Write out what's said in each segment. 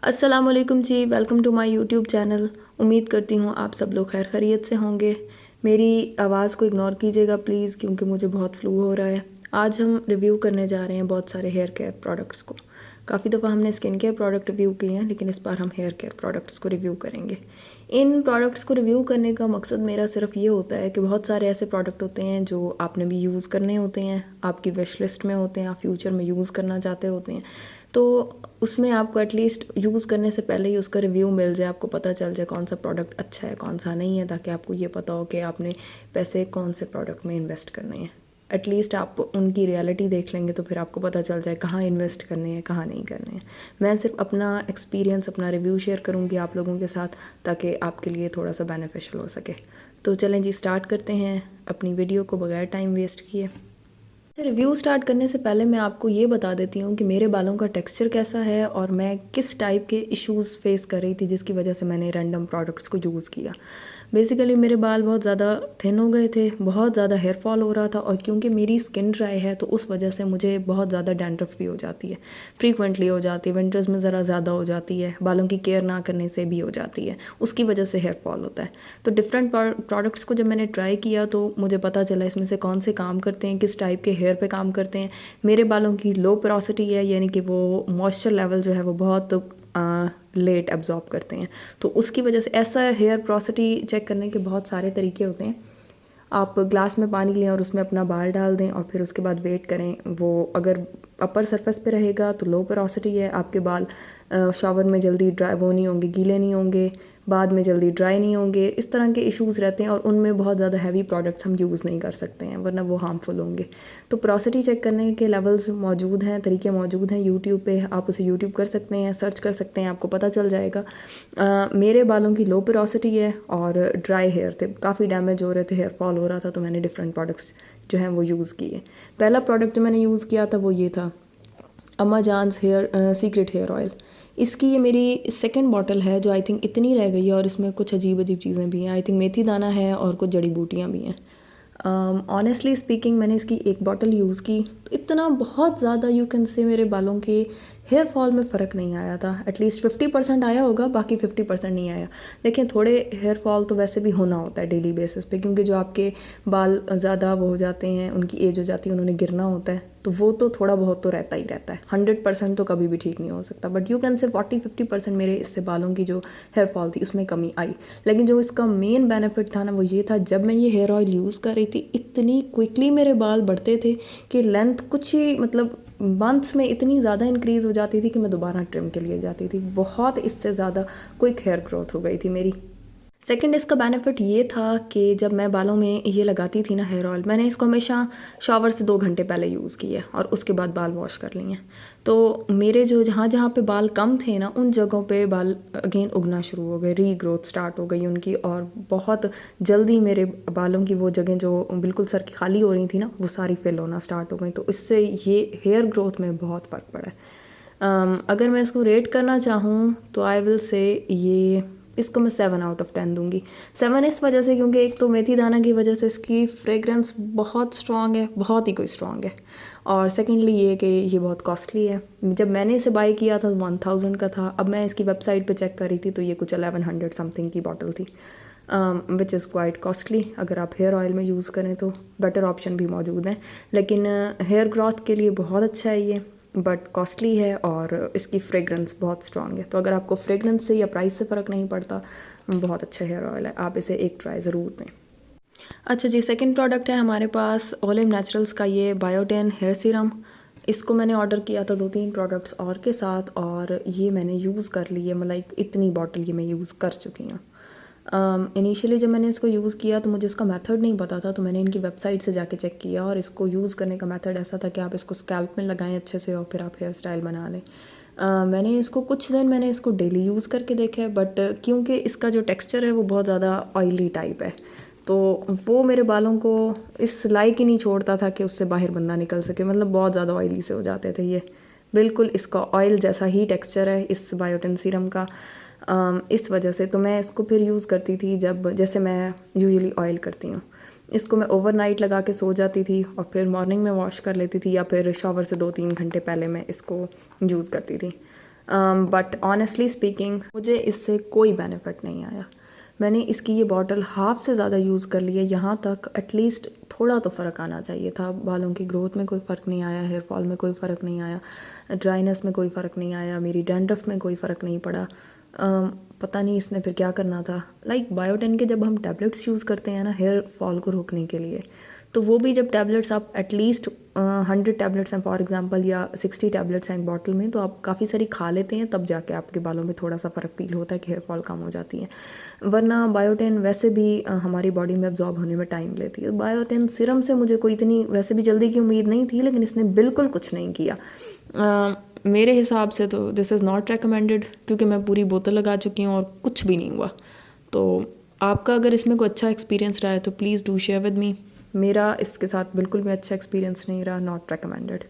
अस्सलाम वालेकुम जी, welcome to my YouTube channel. उम्मीद करती हूँ आप सब लोग खैर खैरियत से होंगे। मेरी आवाज़ को इग्नोर कीजिएगा प्लीज़, क्योंकि मुझे बहुत फ्लू हो रहा है। आज हम रिव्यू करने जा रहे हैं बहुत सारे हेयर केयर प्रोडक्ट्स को। काफ़ी दफ़ा हमने स्किन केयर प्रोडक्ट रिव्यू किए हैं, लेकिन इस बार हम हेयर केयर प्रोडक्ट्स को रिव्यू करेंगे। इन प्रोडक्ट्स को रिव्यू करने का मकसद मेरा सिर्फ ये होता है कि बहुत सारे ऐसे प्रोडक्ट होते हैं जो आपने भी यूज़ करने होते हैं, आपकी विश लिस्ट में होते हैं, आप फ्यूचर में यूज़ करना चाहते होते हैं, तो उसमें आपको एटलीस्ट यूज़ करने से पहले ही उसका रिव्यू मिल जाए, आपको पता चल जाए कौन सा प्रोडक्ट अच्छा है कौन सा नहीं है, ताकि आपको ये पता हो कि आपने पैसे कौन से प्रोडक्ट में इन्वेस्ट करने हैं। एटलीस्ट आप उनकी रियलिटी देख लेंगे तो फिर आपको पता चल जाए कहाँ इन्वेस्ट करने हैं कहाँ नहीं करने हैं। मैं सिर्फ अपना एक्सपीरियंस, अपना रिव्यू शेयर करूँगी आप लोगों के साथ, ताकि आपके लिए थोड़ा सा बेनिफिशियल हो सके। तो चलें जी, स्टार्ट करते हैं अपनी वीडियो को बगैर टाइम वेस्ट किए। रिव्यू स्टार्ट करने से पहले मैं आपको ये बता देती हूँ कि मेरे बालों का टेक्सचर कैसा है और मैं किस टाइप के इश्यूज़ फेस कर रही थी जिसकी वजह से मैंने रैंडम प्रोडक्ट्स को यूज़ किया। बेसिकली मेरे बाल बहुत ज़्यादा थिन हो गए थे, बहुत ज़्यादा हेयर फॉल हो रहा था, और क्योंकि मेरी स्किन ड्राई है तो उस वजह से मुझे बहुत ज़्यादा डैंड्रफ भी हो जाती है, फ्रीक्वेंटली हो जाती है, विंटर्स में ज़रा ज़्यादा हो जाती है, बालों की केयर ना करने से भी हो जाती है, उसकी वजह से हेयर फॉल होता है। तो डिफरेंट प्रोडक्ट्स को जब मैंने ट्राई किया तो मुझे पता चला इसमें से कौन से काम करते हैं, किस टाइप के हेयर पे काम करते हैं। मेरे बालों की लो पोरोसिटी है, यानी कि वो मॉइस्चर लेवल जो है वो बहुत लेट एब्जॉर्ब करते हैं, तो उसकी वजह से ऐसा हेयर पोरोसिटी चेक करने के बहुत सारे तरीके होते हैं। आप ग्लास में पानी लें और उसमें अपना बाल डाल दें और फिर उसके बाद वेट करें। वो अगर अपर सरफेस पे रहेगा तो लो पोरोसिटी है, आपके बाल शावर में जल्दी ड्राई वो नहीं होंगे, गीले नहीं होंगे, बाद में जल्दी ड्राई नहीं होंगे। इस तरह के इश्यूज़ रहते हैं और उनमें बहुत ज़्यादा हैवी प्रोडक्ट्स हम यूज़ नहीं कर सकते हैं, वरना वो हार्मफुल होंगे। तो पोरोसिटी चेक करने के लेवल्स मौजूद हैं, तरीके मौजूद हैं यूट्यूब पे, आप उसे यूट्यूब कर सकते हैं, सर्च कर सकते हैं, आपको पता चल जाएगा। मेरे बालों की लो पोरोसिटी है और ड्राई हेयर थे, काफ़ी डैमेज हो रहे थे, हेयर फॉल हो रहा था, तो मैंने डिफरेंट प्रोडक्ट्स जो हैं वो यूज़ किए। पहला प्रोडक्ट जो मैंने यूज़ किया था वो ये था अम्मा जान's सीक्रेट हेयर ऑयल। इसकी ये मेरी सेकंड बॉटल है जो आई थिंक इतनी रह गई है, और इसमें कुछ अजीब अजीब चीज़ें भी हैं। आई थिंक मेथी दाना है और कुछ जड़ी बूटियाँ भी हैं। ऑनेस्टली स्पीकिंग मैंने इसकी एक बॉटल यूज़ की तो इतना बहुत ज़्यादा यू कैन से मेरे बालों के हेयर फॉल में फ़र्क नहीं आया था। एटलीस्ट 50% आया होगा, बाकी 50% नहीं आया। देखिए, थोड़े हेयर फॉल तो वैसे भी होना होता है डेली बेसिस पे, क्योंकि जो आपके बाल ज़्यादा वो हो जाते हैं, उनकी एज हो जाती है, उन्होंने गिरना होता है, तो वो तो थोड़ा बहुत तो रहता ही रहता है। 100% तो कभी भी ठीक नहीं हो सकता, बट यू कैन से 40-50% मेरे इससे बालों की जो हेयर फॉल थी उसमें कमी आई। लेकिन जो इसका मेन बेनिफिट था ना वो ये था, जब मैं ये हेयर ऑयल यूज़ कर रही थी इतनी क्विकली मेरे बाल बढ़ते थे कि लेंथ कुछ ही मतलब मंथ्स में इतनी ज़्यादा इंक्रीज़ हो जाती थी कि मैं दोबारा ट्रिम के लिए जाती थी। बहुत इससे ज़्यादा क्विक हेयर ग्रोथ हो गई थी मेरी। सेकंड इसका बेनिफिट ये था कि जब मैं बालों में ये लगाती थी ना हेयर ऑयल, मैंने इसको हमेशा शावर से 2 घंटे पहले यूज़ किया और उसके बाद बाल वॉश कर लिए। तो मेरे जो जहाँ जहाँ पे बाल कम थे ना, उन जगहों पे बाल अगेन उगना शुरू हो गए, रीग्रोथ स्टार्ट हो गई उनकी, और बहुत जल्दी मेरे बालों की वो जगह जो बिल्कुल सर की खाली हो रही थी ना, वो सारी फिल होना स्टार्ट हो गई। तो इससे ये हेयर ग्रोथ में बहुत फ़र्क पड़ा है। अगर मैं इसको रेट करना चाहूँ तो आई विल से ये इसको मैं 7 आउट ऑफ 10 दूंगी। 7 इस वजह से क्योंकि एक तो मेथी दाना की वजह से इसकी फ्रेगरेंस बहुत स्ट्रॉन्ग है, बहुत ही कोई स्ट्रॉन्ग है, और सेकेंडली ये कि ये बहुत कॉस्टली है। जब मैंने इसे बाय किया था 1000 का था, अब मैं इसकी वेबसाइट पे चेक कर रही थी तो ये कुछ 1100 समथिंग की बॉटल थी, विच इज़ क्वाइट कॉस्टली। अगर आप हेयर ऑयल में यूज़ करें तो बेटर ऑप्शन भी मौजूद हैं, लेकिन हेयर ग्रोथ के लिए बहुत अच्छा है ये, बट कॉस्टली है और इसकी फ्रेगरेंस बहुत स्ट्रॉन्ग है। तो अगर आपको फ्रेगरेंस से या प्राइस से फ़र्क नहीं पड़ता, बहुत अच्छा हेयर ऑयल है, आप इसे एक ट्राई ज़रूर दें। अच्छा जी, सेकंड प्रोडक्ट है हमारे पास ओलिव नेचुरल्स का ये बायोटेन हेयर सीरम। इसको मैंने ऑर्डर किया था 2-3 प्रोडक्ट्स और के साथ, और ये मैंने यूज़ कर ली है, मतलब इतनी बॉटल ये मैं यूज़ कर चुकी हूँ। इनिशियली जब मैंने इसको यूज़ किया तो मुझे इसका मेथड नहीं पता था, तो मैंने इनकी वेबसाइट से जाके चेक किया, और इसको यूज़ करने का मेथड ऐसा था कि आप इसको स्कैल्प में लगाएं अच्छे से और फिर आप हेयर स्टाइल बना लें। मैंने इसको कुछ दिन मैंने इसको डेली यूज़ करके देखा है, बट क्योंकि इसका जो टेक्सचर है वो बहुत ज़्यादा ऑयली टाइप है, तो वो मेरे बालों को इस लायक ही नहीं छोड़ता था कि उससे बाहर बंदा निकल सके, मतलब बहुत ज़्यादा ऑयली से हो जाते थे ये। बिल्कुल इसका ऑयल जैसा ही टेक्सचर है इस बायोटेन सीरम का। इस वजह से तो मैं इसको फिर यूज़ करती थी जब, जैसे मैं यूजुअली ऑयल करती हूँ, इसको मैं ओवरनाइट लगा के सो जाती थी और फिर मॉर्निंग में वॉश कर लेती थी, या फिर शावर से 2-3 घंटे पहले मैं इसको यूज़ करती थी। बट ऑनेस्टली स्पीकिंग मुझे इससे कोई बेनिफिट नहीं आया। मैंने इसकी ये बॉटल हाफ़ से ज़्यादा यूज़ कर ली है, यहाँ तक एटलीस्ट थोड़ा तो फ़र्क आना चाहिए था। बालों की ग्रोथ में कोई फ़र्क नहीं आया, हेयर फॉल में कोई फ़र्क नहीं आया, ड्राइनेस में कोई फ़र्क नहीं आया, मेरी डैंड्रफ में कोई फ़र्क नहीं पड़ा। पता नहीं इसने फिर क्या करना था। लाइक बायोटिन के जब हम टैबलेट्स यूज़ करते हैं ना हेयर फॉल को रोकने के लिए, तो वो भी जब टैबलेट्स आप एटलीस्ट 100 टैबलेट्स हैं फॉर एग्जांपल या 60 टैबलेट्स हैं एक बॉटल में, तो आप काफ़ी सारी खा लेते हैं, तब जाके आपके बालों में थोड़ा सा फ़र्क फील होता है कि हेयर फॉल कम हो जाती है। वरना बायोटिन वैसे भी हमारी बॉडी में अब्जॉर्ब होने में टाइम लेती है। बायोटिन सीरम से मुझे कोई इतनी वैसे भी जल्दी की उम्मीद नहीं थी, लेकिन इसने बिल्कुल कुछ नहीं किया। मेरे हिसाब से तो दिस इज़ नॉट रिकमेंडेड, क्योंकि मैं पूरी बोतल लगा चुकी हूँ और कुछ भी नहीं हुआ। तो आपका अगर इसमें कोई अच्छा एक्सपीरियंस रहा है तो please do share with me. मेरा इसके साथ बिल्कुल भी अच्छा एक्सपीरियंस नहीं रहा, नॉट रिकमेंडेड।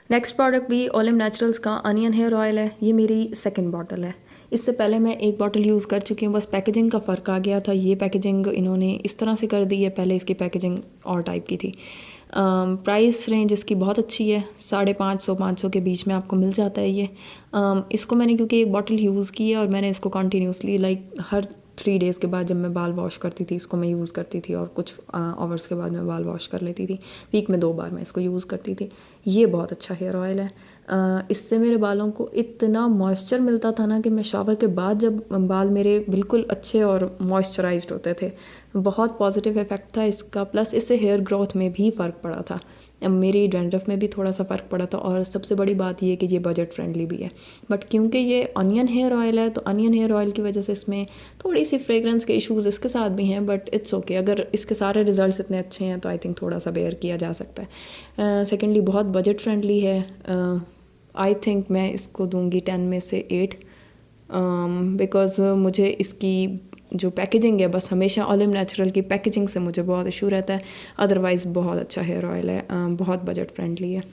नेक्स्ट प्रोडक्ट भी ओलिम नेचुरल्स का अनियन हेयर ऑयल है। ये मेरी सेकंड बॉटल है। इससे पहले मैं एक बॉटल यूज़ कर चुकी हूँ, बस पैकेजिंग का फ़र्क आ गया था। ये पैकेजिंग इन्होंने इस तरह से कर दी है, पहले इसकी पैकेजिंग और टाइप की थी। प्राइस रेंज इसकी बहुत अच्छी है, 550 के बीच में आपको मिल जाता है ये। इसको मैंने क्योंकि एक बॉटल यूज़ की है और मैंने इसको कंटिन्यूसली लाइक हर 3 डेज़ के बाद जब मैं बाल वॉश करती थी इसको मैं यूज़ करती थी, और कुछ आवर्स के बाद मैं बाल वॉश कर लेती थी। वीक में 2 बार मैं इसको यूज़ करती थी। ये बहुत अच्छा हेयर ऑयल है। इससे मेरे बालों को इतना मॉइस्चर मिलता था ना कि मैं शावर के बाद जब बाल मेरे बिल्कुल अच्छे और मॉइस्चराइज्ड होते थे। बहुत पॉजिटिव इफ़ेक्ट था इसका। प्लस इससे हेयर ग्रोथ में भी फ़र्क पड़ा था, मेरी डैंड्रफ में भी थोड़ा सा फ़र्क पड़ा था, और सबसे बड़ी बात ये कि ये बजट फ्रेंडली भी है। बट क्योंकि ये अनियन हेयर ऑयल है, तो अनियन हेयर ऑयल की वजह से इसमें थोड़ी सी फ्रेगरेंस के इश्यूज़ इसके साथ भी हैं, बट इट्स ओके। अगर इसके सारे रिजल्ट्स इतने अच्छे हैं तो आई थिंक थोड़ा सा बेयर किया जा सकता है। सेकेंडली बहुत बजट फ्रेंडली है। आई थिंक मैं इसको दूंगी 10 में से 8, बिकॉज़ मुझे इसकी जो पैकेजिंग है, बस हमेशा ओलिम नेचुरल की पैकेजिंग से मुझे बहुत इशू रहता है। अदरवाइज़ बहुत अच्छा हेयर ऑयल है, बहुत बजट फ्रेंडली है,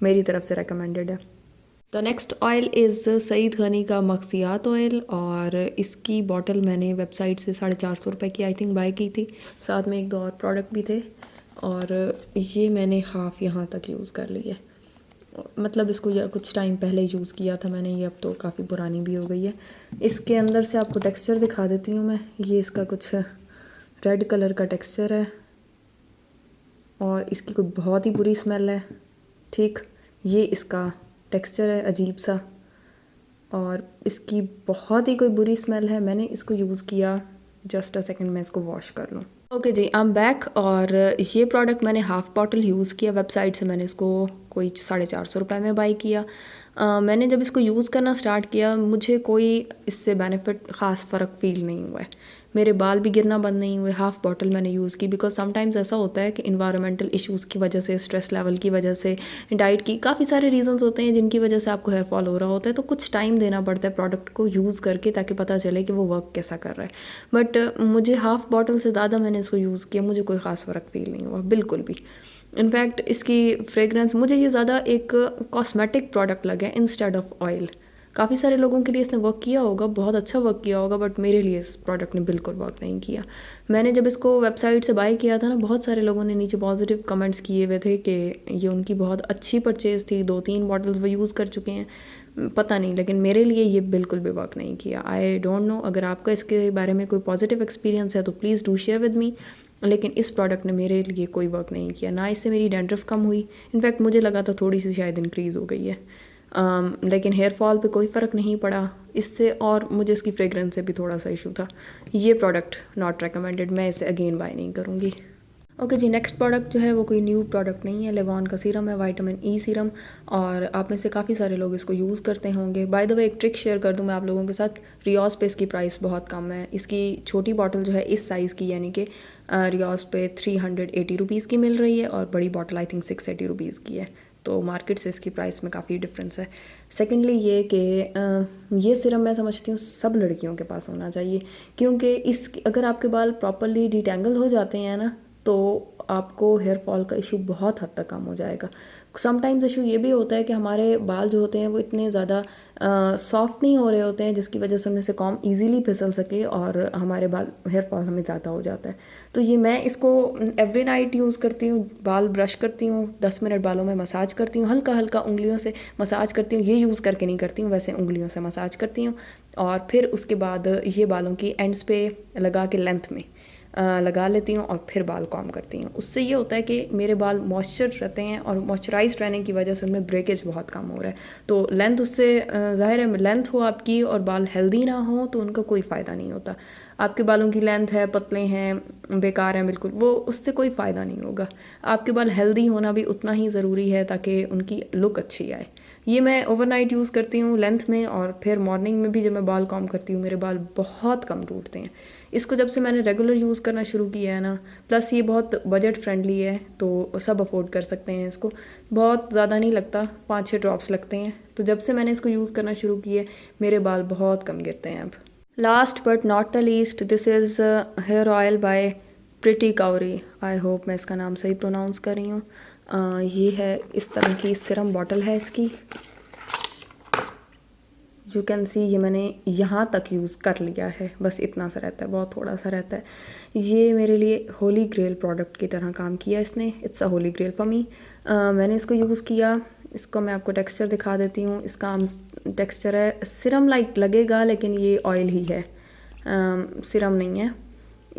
मेरी तरफ से रेकमेंडेड है। The next oil is Saeed Ghani का मक्सियात ऑयल, और इसकी बॉटल मैंने वेबसाइट से 450 रुपये की आई थिंक बाय की थी। साथ में 1-2 और प्रोडक्ट भी थे, और ये मैंने हाफ़ यहाँ तक यूज़ कर ली है। मतलब इसको या कुछ टाइम पहले यूज़ किया था मैंने, ये अब तो काफ़ी पुरानी भी हो गई है। इसके अंदर से आपको टेक्सचर दिखा देती हूँ मैं। ये इसका कुछ रेड कलर का टेक्सचर है, और इसकी कोई बहुत ही बुरी स्मेल है। ठीक, ये इसका टेक्सचर है अजीब सा, और इसकी बहुत ही कोई बुरी स्मेल है। मैंने इसको यूज़ किया, जस्ट अ सेकेंड मैं इसको वॉश कर लूँ। ओके जी, आई एम बैक। और ये प्रोडक्ट मैंने हाफ़ बॉटल यूज़ किया, वेबसाइट से मैंने इसको कोई 450 रुपये में बाई किया। मैंने जब इसको यूज़ करना स्टार्ट किया, मुझे कोई इससे बेनिफिट ख़ास फ़र्क फ़ील नहीं हुआ है। मेरे बाल भी गिरना बंद नहीं हुए। हाफ़ बॉटल मैंने यूज़ की, बिकॉज समटाइम्स ऐसा होता है कि इन्वायरमेंटल इश्यूज़ की वजह से, स्ट्रेस लेवल की वजह से, डाइट की, काफ़ी सारे रीजंस होते हैं जिनकी वजह से आपको हेयर फॉल हो रहा होता है। तो कुछ टाइम देना पड़ता है प्रोडक्ट को यूज़ करके, ताकि पता चले कि वो वर्क कैसा कर रहा है। बट मुझे हाफ़ बॉटल से ज़्यादा मैंने इसको यूज़ किया, मुझे कोई ख़ास फ़र्क फ़ील नहीं हुआ बिल्कुल भी। इनफैक्ट इसकी फ्रेगरेंस मुझे ये ज़्यादा एक कॉस्मेटिक प्रोडक्ट लगा है इंस्टेड ऑफ ऑयल। काफ़ी सारे लोगों के लिए इसने वर्क किया होगा, बहुत अच्छा वर्क किया होगा, बट मेरे लिए इस प्रोडक्ट ने बिल्कुल वर्क नहीं किया। मैंने जब इसको वेबसाइट से बाय किया था ना, बहुत सारे लोगों ने नीचे पॉजिटिव कमेंट्स किए हुए थे कि ये उनकी बहुत अच्छी परचेज़ थी, 2-3 बॉटल्स वो यूज़ कर चुके हैं। पता नहीं, लेकिन मेरे लिए ये बिल्कुल भी वर्क नहीं किया। आई डोंट नो, अगर आपका इसके बारे में कोई पॉजिटिव एक्सपीरियंस है तो please do share with me. लेकिन इस प्रोडक्ट ने मेरे लिए कोई वर्क नहीं किया। ना इससे मेरी डैंड्रफ कम हुई, इनफैक्ट मुझे लगा था थोड़ी सी शायद इंक्रीज़ हो गई है, लेकिन हेयर फॉल पे कोई फ़र्क नहीं पड़ा इससे, और मुझे इसकी फ्रेगरेंस से भी थोड़ा सा इशू था। ये प्रोडक्ट नॉट रिकमेंडेड, मैं इसे अगेन बाय नहीं करूँगी। ओके जी, नेक्स्ट प्रोडक्ट जो है वो कोई न्यू प्रोडक्ट नहीं है। लेवॉन का सीरम है, विटामिन ई सीरम, और आप में से काफ़ी सारे लोग इसको यूज़ करते होंगे। बाय द वे, एक ट्रिक शेयर कर दूं मैं आप लोगों के साथ। रियोस पे इसकी प्राइस बहुत कम है। इसकी छोटी बॉटल जो है इस साइज़ की, यानी कि रियोस पे 380 रुपीज़ की मिल रही है, और बड़ी बॉटल आई थिंक 680 रुपीज़ की है। तो मार्केट से इसकी प्राइस में काफ़ी डिफरेंस है। सेकेंडली ये कि ये सिरम मैं समझती हूँ सब लड़कियों के पास होना चाहिए, क्योंकि अगर आपके बाल प्रॉपरली डिटेंगल हो जाते हैं ना, तो आपको हेयर फॉल का इशू बहुत हद तक कम हो जाएगा। समटाइम्स इशू ये भी होता है कि हमारे बाल जो होते हैं वो इतने ज़्यादा सॉफ्ट नहीं हो रहे होते हैं, जिसकी वजह से उनमें से कॉम्ब ईजीली फिसल सके और हमारे बाल हेयर फॉल हमें ज़्यादा हो जाता है। तो ये मैं इसको एवरी नाइट यूज़ करती हूँ। बाल ब्रश करती हूँ, 10 मिनट बालों में मसाज करती हूँ, हल्का हल्का उंगलियों से मसाज करती हूँ। ये यूज़ करके नहीं करती हूँ, वैसे उंगलियों से मसाज करती हूँ। और फिर उसके बाद ये बालों की एंड्स पे लगा के लेंथ में लगा लेती हूँ और फिर बाल कॉम्ब करती हूँ। उससे ये होता है कि मेरे बाल मॉइस्चर रहते हैं और मॉइस्चराइज्ड रहने की वजह से उनमें ब्रेकेज बहुत कम हो रहा है। तो लेंथ उससे ज़ाहिर है लेंथ हो आपकी और बाल हेल्दी ना हो तो उनका कोई फ़ायदा नहीं होता। आपके बालों की लेंथ है, पतले हैं, बेकार हैं बिल्कुल, वो उससे कोई फ़ायदा नहीं होगा। आपके बाल हेल्दी होना भी उतना ही ज़रूरी है ताकि उनकी लुक अच्छी आए। ये मैं ओवरनाइट यूज़ करती हूँ लेंथ में, और फिर मॉर्निंग में भी जब मैं बाल कॉम्ब करती हूँ मेरे बाल बहुत कम टूटते हैं। इसको जब से मैंने रेगुलर यूज़ करना शुरू किया है ना, प्लस ये बहुत बजट फ्रेंडली है तो सब अफोर्ड कर सकते हैं इसको। बहुत ज़्यादा नहीं लगता, 5-6 ड्रॉप्स लगते हैं। तो जब से मैंने इसको यूज़ करना शुरू किया मेरे बाल बहुत कम गिरते हैं अब। Last but not the least, this is here oil bye pretty Kauri. I hope मैं इसका नाम सही प्रोनाउंस कर रही हूँ। ये है, इस तरह की सिरम बॉटल है इसकी। यू कैन सी, ये मैंने यहाँ तक यूज़ कर लिया है, बस इतना सा रहता है, बहुत थोड़ा सा रहता है। ये मेरे लिए होली ग्रेल प्रोडक्ट की तरह काम किया इसने। It's a holy grail for me. मैंने इसको यूज़ किया। इसको मैं आपको टेक्सचर दिखा देती हूँ। इसका टेक्सचर है सिरम लाइक लगेगा लेकिन ये ऑयल ही है, सिरम नहीं है।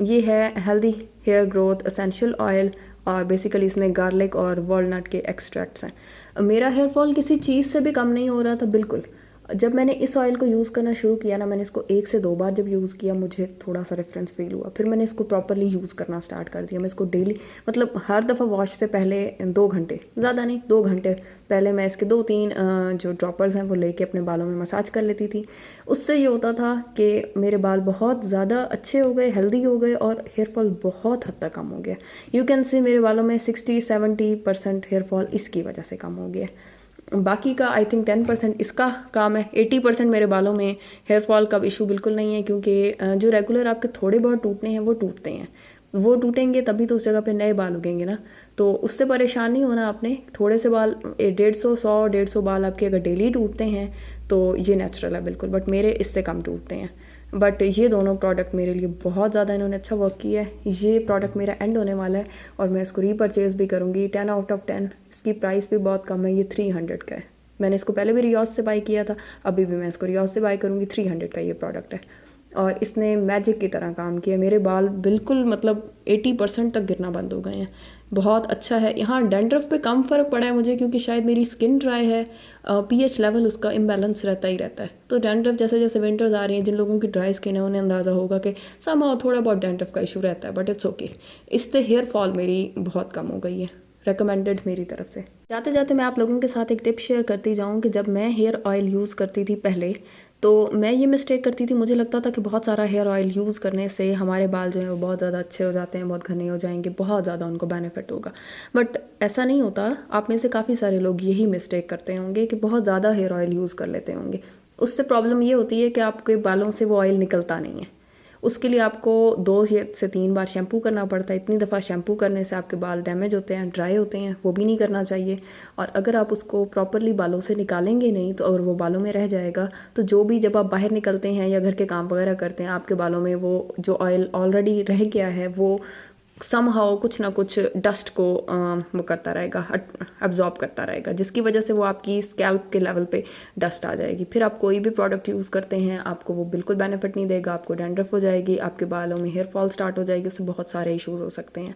ये है healthy hair growth essential oil, और बेसिकली इसमें गार्लिक और वॉलनट के एक्सट्रैक्ट्स हैं। मेरा हेयर फॉल किसी चीज़ से भी कम नहीं हो रहा था बिल्कुल। जब मैंने इस ऑयल को यूज़ करना शुरू किया ना, मैंने इसको 1 से 2 बार जब यूज़ किया मुझे थोड़ा सा डिफरेंस फील हुआ। फिर मैंने इसको प्रॉपरली यूज़ करना स्टार्ट कर दिया। मैं इसको डेली, मतलब हर दफ़ा वॉश से पहले 2 घंटे, ज़्यादा नहीं 2 घंटे पहले मैं इसके 2-3 जो ड्रॉपर्स हैं वो लेके अपने बालों में मसाज कर लेती थी। उससे ये होता था कि मेरे बाल बहुत ज़्यादा अच्छे हो गए, हेल्दी हो गए और हेयर फॉल बहुत हद तक कम हो गया। यू कैन से मेरे बालों में 60-70% हेयर फॉल इसकी वजह से कम हो गया। बाकी का आई थिंक 10% इसका काम है। 80% मेरे बालों में हेयर फॉल का इशू बिल्कुल नहीं है, क्योंकि जो रेगुलर आपके थोड़े बहुत टूटने हैं वो टूटते हैं, वो टूटेंगे तभी तो उस जगह पे नए बाल उगेंगे ना। तो उससे परेशान नहीं होना आपने। थोड़े से बाल 150 बाल आपके अगर डेली टूटते हैं तो ये नेचुरल है बिल्कुल, बट मेरे इससे कम टूटते हैं। बट ये दोनों प्रोडक्ट मेरे लिए बहुत ज़्यादा इन्होंने अच्छा वर्क किया है। ये प्रोडक्ट मेरा एंड होने वाला है और मैं इसको रीपरचेज़ भी करूँगी। 10 आउट ऑफ 10। इसकी प्राइस भी बहुत कम है, ये 300 का है। मैंने इसको पहले भी रियोज से बाई किया था, अभी भी मैं इसको रियोज से बाई करूँगी। 300 का ये प्रोडक्ट है और इसने मैजिक की तरह काम किया। मेरे बाल बिल्कुल मतलब 80% तक गिरना बंद हो गए हैं। बहुत अच्छा है। यहाँ डैंड्रफ पे कम फ़र्क पड़ा है मुझे, क्योंकि शायद मेरी स्किन ड्राई है, पीएच लेवल उसका इम्बैलेंस रहता ही रहता है। तो डैंड्रफ जैसे जैसे विंटर्स आ रही हैं, जिन लोगों की ड्राई स्किन है उन्हें अंदाज़ा होगा कि समहाउ थोड़ा बहुत डैंड्रफ का इशू रहता है, बट इट्स ओके। इससे हेयर फॉल मेरी बहुत कम हो गई है। रेकमेंडेड मेरी तरफ से। जाते जाते मैं आप लोगों के साथ एक टिप शेयर करती जाऊँ कि जब मैं हेयर ऑयल यूज़ करती थी पहले, तो मैं ये मिस्टेक करती थी। मुझे लगता था कि बहुत सारा हेयर ऑयल यूज़ करने से हमारे बाल जो हैं वो बहुत ज़्यादा अच्छे हो जाते हैं, बहुत घने हो जाएंगे, बहुत ज़्यादा उनको बेनिफिट होगा। बट ऐसा नहीं होता। आप में से काफ़ी सारे लोग यही मिस्टेक करते होंगे कि बहुत ज़्यादा हेयर ऑयल यूज़ कर लेते होंगे। उससे प्रॉब्लम ये होती है कि आपके बालों से वो ऑयल निकलता नहीं है। उसके लिए आपको 2 से 3 बार शैम्पू करना पड़ता है। इतनी दफ़ा शैम्पू करने से आपके बाल डैमेज होते हैं, ड्राई होते हैं, वो भी नहीं करना चाहिए। और अगर आप उसको प्रॉपरली बालों से निकालेंगे नहीं तो अगर वो बालों में रह जाएगा तो जो भी जब आप बाहर निकलते हैं या घर के काम वगैरह करते हैं, आपके बालों में वो जो ऑयल ऑलरेडी रह गया है वो समहाउ कुछ ना कुछ डस्ट को वो करता रहेगा, एब्जॉर्ब करता रहेगा, जिसकी वजह से वो आपकी स्कैल्प के लेवल पे डस्ट आ जाएगी। फिर आप कोई भी प्रोडक्ट यूज़ करते हैं आपको वो बिल्कुल बेनिफिट नहीं देगा। आपको डैंड्रफ हो जाएगी, आपके बालों में हेयर फॉल स्टार्ट हो जाएगी, उससे बहुत सारे इश्यूज हो सकते हैं।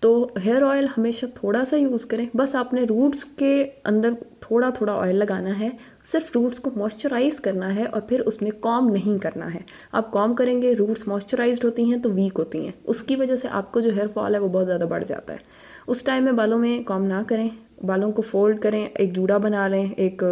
तो हेयर ऑयल हमेशा थोड़ा सा यूज़ करें। बस आपने रूट्स के अंदर थोड़ा थोड़ा ऑयल लगाना है, सिर्फ रूट्स को मॉइस्चराइज़ करना है और फिर उसमें कॉम नहीं करना है। आप कॉम करेंगे, रूट्स मॉइस्चराइज्ड होती हैं तो वीक होती हैं, उसकी वजह से आपको जो हेयर फॉल है वो बहुत ज़्यादा बढ़ जाता है। उस टाइम में बालों में कॉम ना करें, बालों को फोल्ड करें, एक जूड़ा बना लें, एक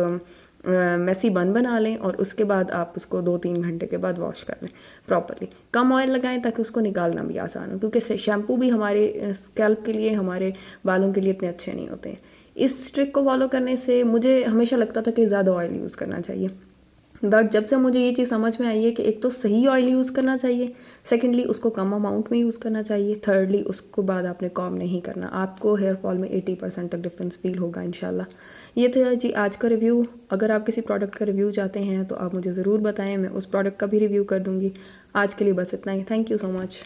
मैसी बन बना लें और उसके बाद आप उसको 2-3 घंटे के बाद वॉश कर लें प्रॉपरली। कम ऑयल लगाएं ताकि उसको निकालना भी आसान हो, क्योंकि शैम्पू भी हमारे स्कैल्प के लिए, हमारे बालों के लिए इतने अच्छे नहीं होते हैं। इस ट्रिक को फॉलो करने से मुझे हमेशा लगता था कि ज़्यादा ऑयल यूज़ करना चाहिए, बट जब से मुझे ये चीज़ समझ में आई है कि एक तो सही ऑयल यूज़ करना चाहिए, सेकेंडली उसको कम अमाउंट में यूज़ करना चाहिए, थर्डली उसको बाद आपने कॉम नहीं करना, आपको हेयर फॉल में 80% तक डिफरेंस फील होगा इंशाल्लाह। ये था जी आज का रिव्यू। अगर आप किसी प्रोडक्ट का रिव्यू चाहते हैं तो आप मुझे ज़रूर बताएं, मैं उस प्रोडक्ट का भी रिव्यू कर दूँगी। आज के लिए बस इतना ही। Thank you so much.